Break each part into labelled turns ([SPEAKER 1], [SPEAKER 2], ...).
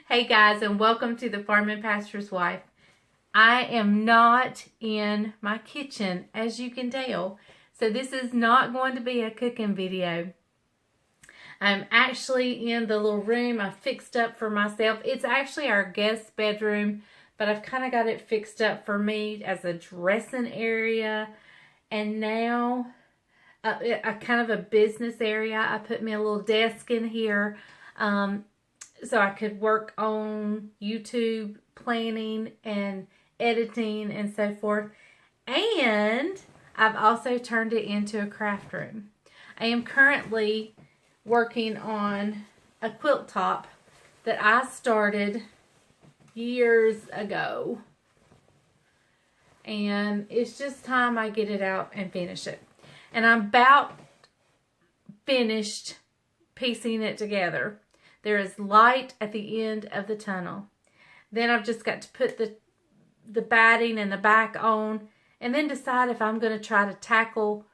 [SPEAKER 1] Hey guys, and welcome to the Farm and Pastor's Wife. I am not in my kitchen, as you can tell, so this is not going to be a cooking video. I'm actually in the little room I fixed up for myself. It's actually our guest bedroom, but I've kind of got it fixed up for me as a dressing area, and now a kind of a business area. I put me a little desk in here so I could work on YouTube planning and editing and so forth. And I've also turned it into a craft room. I am currently working on a quilt top that I started years ago. And it's just time I get it out and finish it. And I'm about finished piecing it together. There is light at the end of the tunnel. Then I've just got to put the batting and the back on, and then decide if I'm going to try to tackle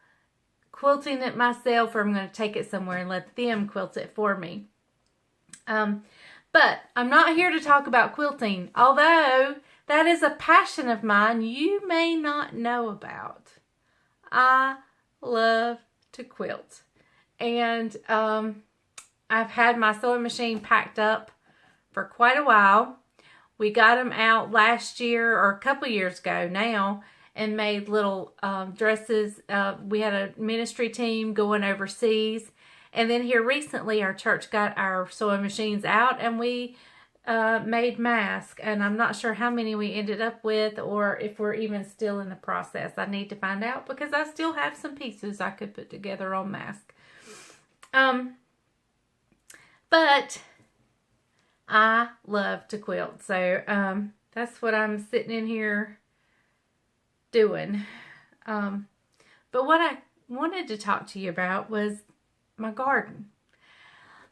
[SPEAKER 1] quilting it myself, or I'm going to take it somewhere and let them quilt it for me. But I'm not here to talk about quilting, although that is a passion of mine you may not know about. I love to quilt. And I've had my sewing machine packed up for quite a while. We got them out last year, or a couple years ago now, and made little dresses. We had a ministry team going overseas. And then here recently, our church got our sewing machines out, and we made masks. And I'm not sure how many we ended up with, or if we're even still in the process. I need to find out, because I still have some pieces I could put together on mask. But I love to quilt. So that's what I'm sitting in here doing. But what I wanted to talk to you about was my garden.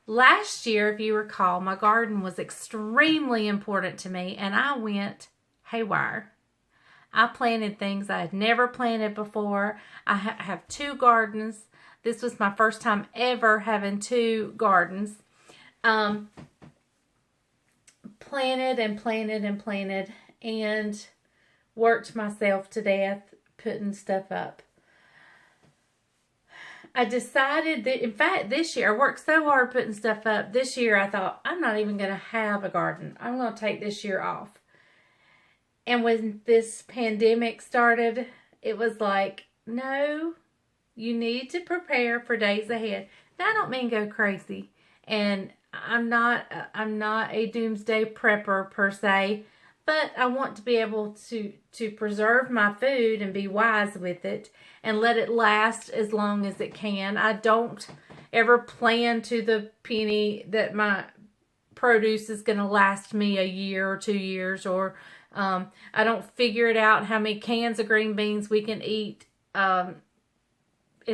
[SPEAKER 1] Last year, if you recall, my garden was extremely important to me, and I went haywire. I planted things I had never planted before. I have two gardens. This was my first time ever having two gardens. Planted and worked myself to death putting stuff up. I decided that, in fact, this year, I worked so hard putting stuff up. This year, I thought, I'm not even going to have a garden. I'm going to take this year off. And when this pandemic started, it was like, no, you need to prepare for days ahead. Now, I don't mean go crazy. And I'm not a doomsday prepper per se, but I want to be able to preserve my food and be wise with it and let it last as long as it can. I don't ever plan to the penny that my produce is going to last me a year or 2 years, or I don't figure it out how many cans of green beans we can eat and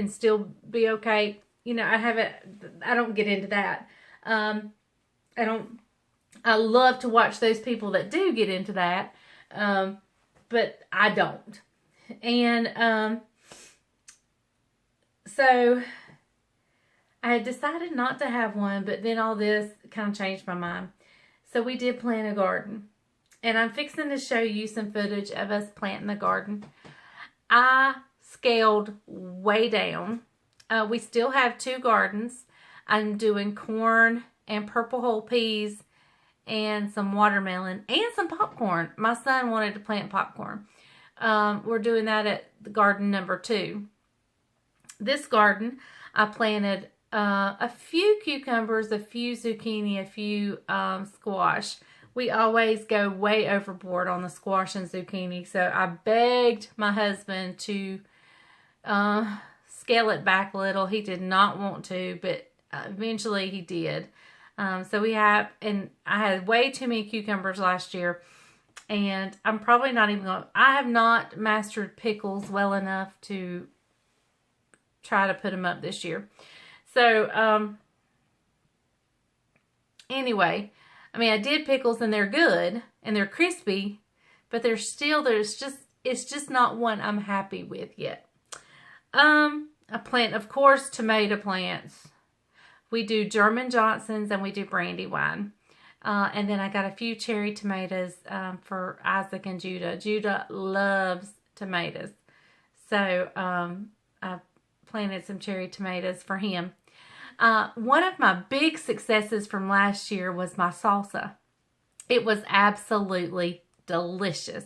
[SPEAKER 1] still be okay. You know, I don't get into that. I love to watch those people that do get into that, but I don't. And so I had decided not to have one, but then all this kind of changed my mind. So we did plant a garden, and I'm fixing to show you some footage of us planting the garden. I scaled way down. We still have two gardens. I'm doing corn and purple whole peas and some watermelon and some popcorn. My son wanted to plant popcorn. We're doing that at the garden number 2. This garden, I planted a few cucumbers, a few zucchini, a few squash. We always go way overboard on the squash and zucchini, so I begged my husband to scale it back a little. He did not want to, but eventually he did. So we have, and I had way too many cucumbers last year, and I'm probably not even going to, I have not mastered pickles well enough to try to put them up this year. So, anyway, I mean, I did pickles, and they're good, and they're crispy, but it's just not one I'm happy with yet. I plant, of course, tomato plants. We do German Johnsons, and we do Brandywine. And then I got a few cherry tomatoes for Isaac and Judah. Judah loves tomatoes. So I planted some cherry tomatoes for him. One of my big successes from last year was my salsa. It was absolutely delicious.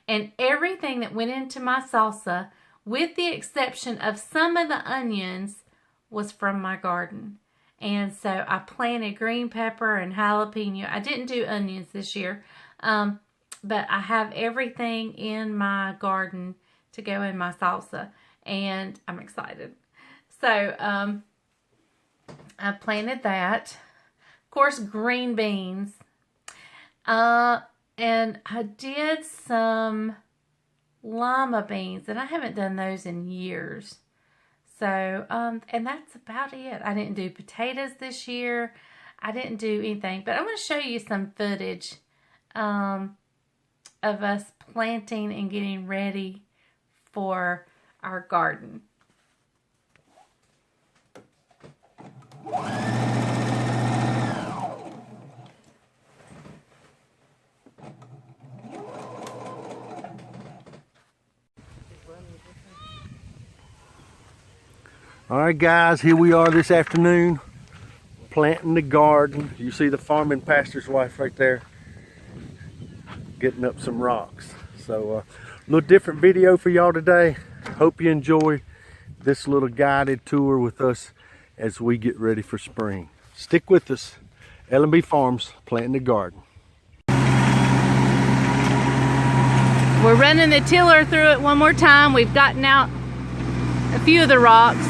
[SPEAKER 1] And everything that went into my salsa, with the exception of some of the onions, was from my garden. And so I planted green pepper and jalapeno. I didn't do onions this year, but I have everything in my garden to go in my salsa, and I'm excited. So I planted that. Of course, green beans. And I did some lima beans, and I haven't done those in years. So, and that's about it. I didn't do potatoes this year. I didn't do anything, but I'm going to show you some footage of us planting and getting ready for our garden.
[SPEAKER 2] All right, guys, here we are this afternoon planting the garden. You see the farming pastor's wife right there getting up some rocks. So a little different video for y'all today. Hope you enjoy this little guided tour with us as we get ready for spring. Stick with us. L&B Farms, planting the garden.
[SPEAKER 1] We're running the tiller through it one more time. We've gotten out a few of the rocks.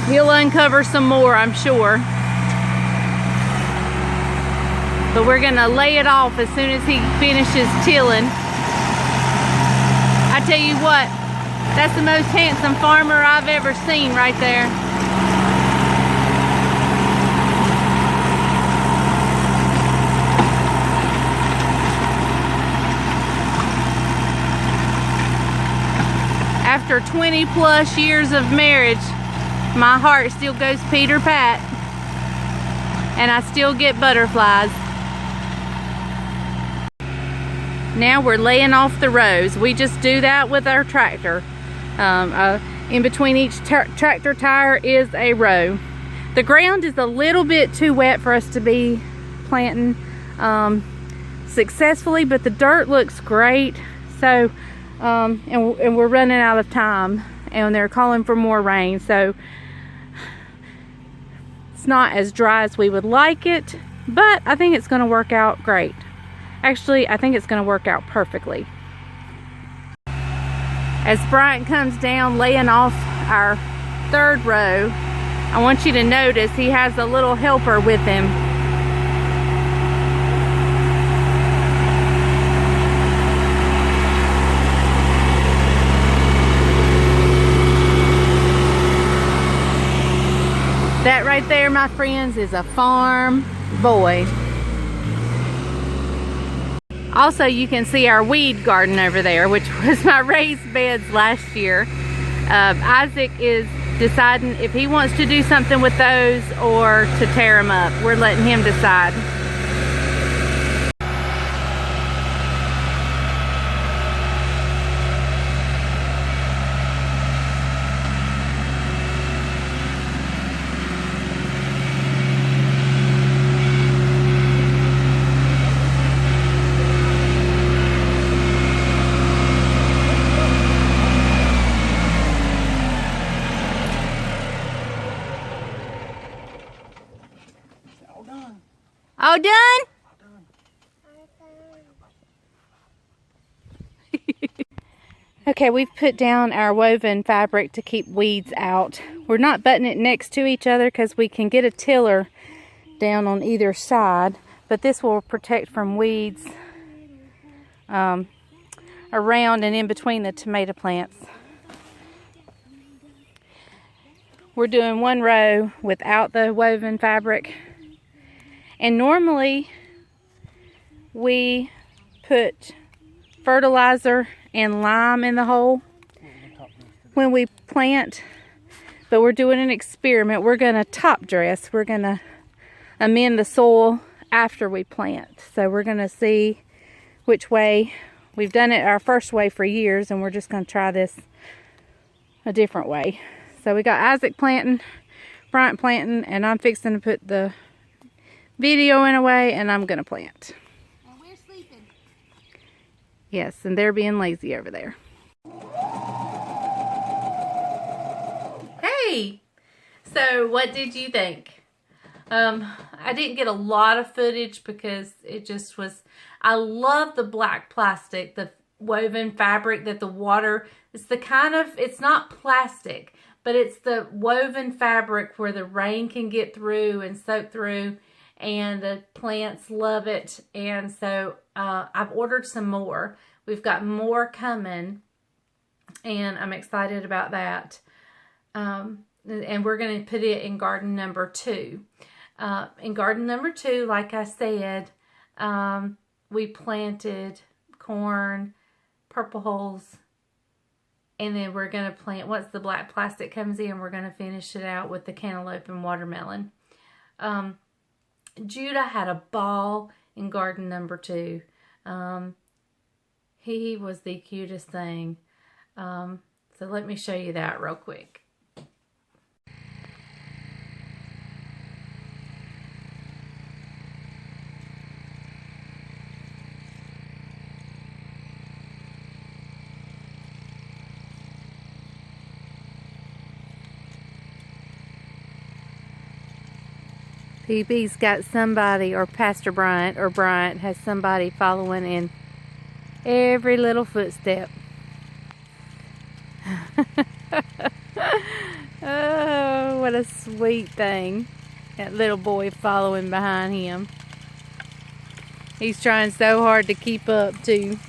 [SPEAKER 1] He'll uncover some more, I'm sure. But we're gonna lay it off as soon as he finishes tilling. I tell you what, that's the most handsome farmer I've ever seen right there. After 20 plus years of marriage, my heart still goes Peter Pat, and I still get butterflies. Now we're laying off the rows. We just do that with our tractor. In between each tractor tire is a row. The ground is a little bit too wet for us to be planting successfully, but the dirt looks great. So, and we're running out of time, and they're calling for more rain. So it's not as dry as we would like it, but I think it's going to work out great. Actually, I think it's going to work out perfectly. As Bryant comes down laying off our third row, I want you to notice he has a little helper with him. That right there, my friends, is a farm boy. Also, you can see our weed garden over there, which was my raised beds last year. Isaac is deciding if he wants to do something with those or to tear them up. We're letting him decide. All done? Okay, we've put down our woven fabric to keep weeds out. We're not butting it next to each other because we can get a tiller down on either side, but this will protect from weeds around and in between the tomato plants. We're doing one row without the woven fabric. And normally we put fertilizer and lime in the hole when we plant, but we're doing an experiment. We're going to top dress. We're going to amend the soil after we plant. So we're going to see which way. We've done it our first way for years, and we're just going to try this a different way. So we got Isaac planting, Bryant planting, and I'm fixing to put the video in a way, and I'm going to plant.
[SPEAKER 3] And we're sleeping.
[SPEAKER 1] Yes, and they're being lazy over there. Hey! So what did you think? I didn't get a lot of footage because it just was, I love the black plastic, the woven fabric that the water, it's the kind of, it's not plastic, but it's the woven fabric where the rain can get through and soak through, and the plants love it. And so I've ordered some more. We've got more coming, and I'm excited about that. And we're going to put it in garden number 2. In garden number 2, like I said, we planted corn, purple hulls, and then we're going to plant, once the black plastic comes in, we're going to finish it out with the cantaloupe and watermelon. Judah had a ball in garden number 2. He was the cutest thing. So let me show you that real quick. PB's got somebody, or Pastor Bryant, or Bryant has somebody following in every little footstep. Oh, what a sweet thing. That little boy following behind him. He's trying so hard to keep up too.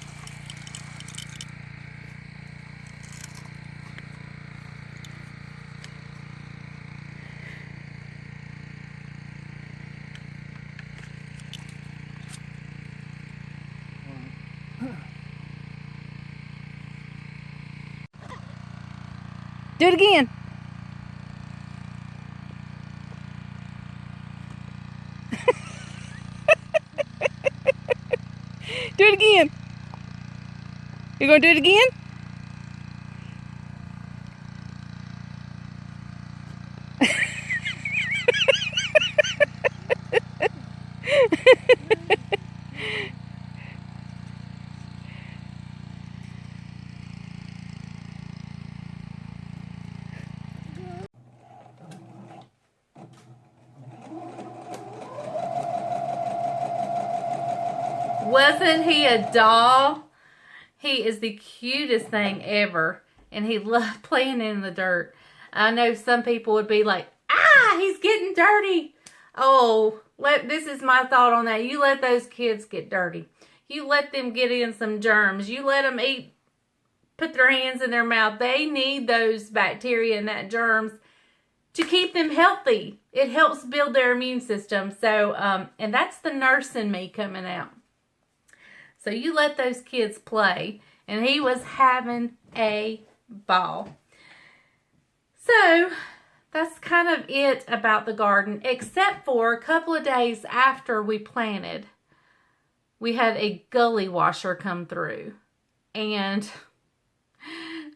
[SPEAKER 1] Do it again. Do it again. You gonna do it again? Wasn't he a doll? He is the cutest thing ever, and he loved playing in the dirt. I know some people would be like, ah, he's getting dirty. Oh, this is my thought on that. You let those kids get dirty. You let them get in some germs. You let them eat, put their hands in their mouth. They need those bacteria and that germs to keep them healthy. It helps build their immune system. So, and that's the nurse in me coming out. So you let those kids play, and he was having a ball. So that's kind of it about the garden, except for a couple of days after we planted, we had a gully washer come through. And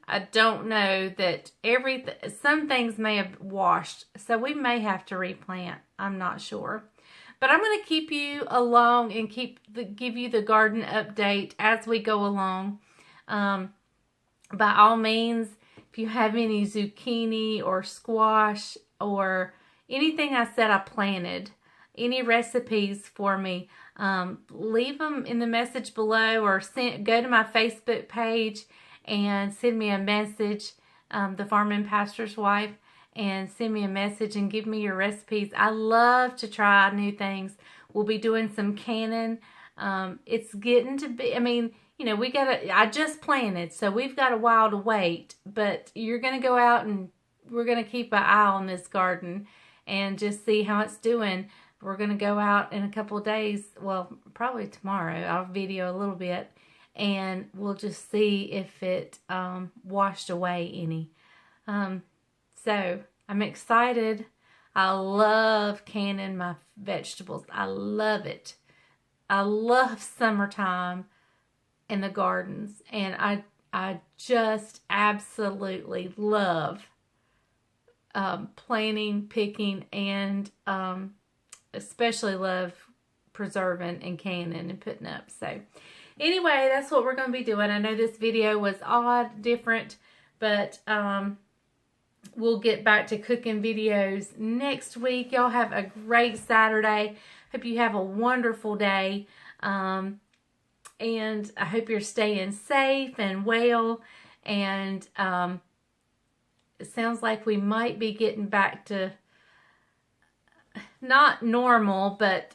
[SPEAKER 1] I don't know that some things may have washed, so we may have to replant. I'm not sure. But I'm going to keep you along and give you the garden update as we go along. By all means, if you have any zucchini or squash or anything I said I planted, any recipes for me, leave them in the message below, or go to my Facebook page and send me a message, The Farming Pastor's Wife, and send me a message and give me your recipes. I love to try new things. We'll be doing some canning. It's getting to be, I mean, you know, I just planted, so we've got a while to wait, but you're going to go out and we're going to keep an eye on this garden and just see how it's doing. We're going to go out in a couple of days, well, probably tomorrow. I'll video a little bit, and we'll just see if it washed away any. So I'm excited. I love canning my vegetables. I love it. I love summertime in the gardens, and I just absolutely love planting, picking, and especially love preserving and canning and putting up. So anyway, that's what we're going to be doing. I know this video was odd, different, but we'll get back to cooking videos next week. Y'all have a great Saturday. Hope you have a wonderful day. And I hope you're staying safe and well. And it sounds like we might be getting back to not normal, but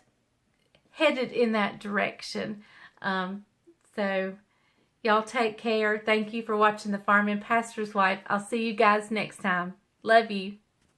[SPEAKER 1] headed in that direction. So y'all take care. Thank you for watching The Farming Pastor's Wife. I'll see you guys next time. Love you.